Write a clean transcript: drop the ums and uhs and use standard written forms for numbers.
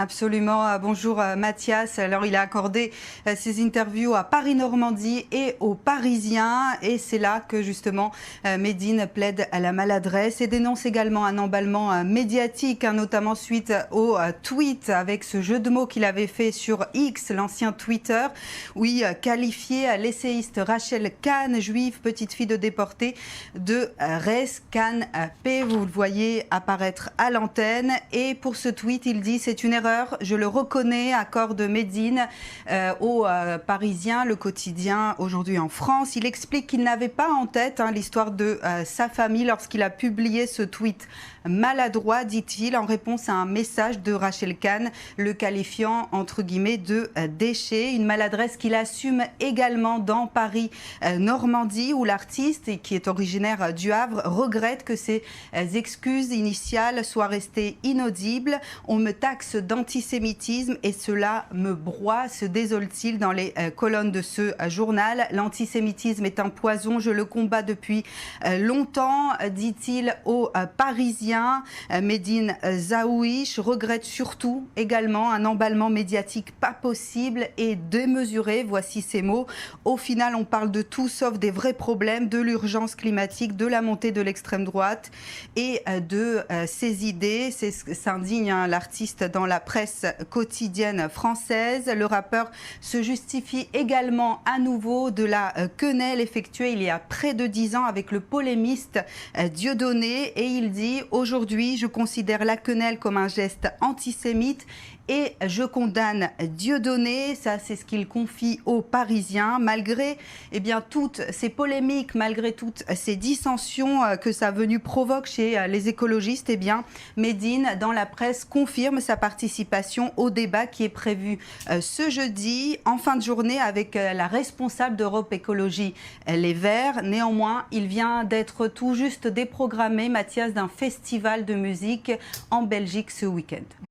Absolument. Bonjour Mathias. Alors il a accordé ses interviews à Paris-Normandie et aux Parisiens et c'est là que justement Medine plaide à la maladresse et dénonce également un emballement médiatique, notamment suite au tweet avec ce jeu de mots qu'il avait fait sur X, l'ancien Twitter, où il qualifiait l'essayiste Rachel Kahn, juive, petite fille de déportée, de Res Kahn P. Vous le voyez apparaître à l'antenne et pour ce tweet il dit c'est une erreur. Je le reconnais, accorde Medine aux Parisiens, le quotidien aujourd'hui en France. Il explique qu'il n'avait pas en tête l'histoire de sa famille lorsqu'il a publié ce tweet maladroit, dit-il, en réponse à un message de Rachel Kahn, le qualifiant entre guillemets de déchet. Une maladresse qu'il assume également dans Paris-Normandie, où l'artiste, qui est originaire du Havre, regrette que ses excuses initiales soient restées inaudibles. On me taxe d'antisémitisme et cela me broie, se désole-t-il dans les colonnes de ce journal. L'antisémitisme est un poison, je le combats depuis longtemps, dit-il aux Parisiens. Medine Zaouich regrette surtout également un emballement médiatique pas possible et démesuré. Voici ces mots. Au final, on parle de tout sauf des vrais problèmes, de l'urgence climatique, de la montée de l'extrême droite et de ses idées. C'est ce que s'indigne l'artiste dans la presse quotidienne française. Le rappeur se justifie également à nouveau de la quenelle effectuée il y a près de 10 ans avec le polémiste Dieudonné et il dit « Aujourd'hui, je considère la quenelle comme un geste antisémite et je condamne Dieudonné ». Ça, c'est ce qu'il confie aux Parisiens. Malgré toutes ces polémiques, malgré toutes ces dissensions que sa venue provoque chez les écologistes, Medine, dans la presse, confirme sa participation au débat qui est prévu ce jeudi, en fin de journée, avec la responsable d'Europe Écologie Les Verts. Néanmoins, il vient d'être tout juste déprogrammé, Mathias, d'un festival de musique en Belgique ce week-end.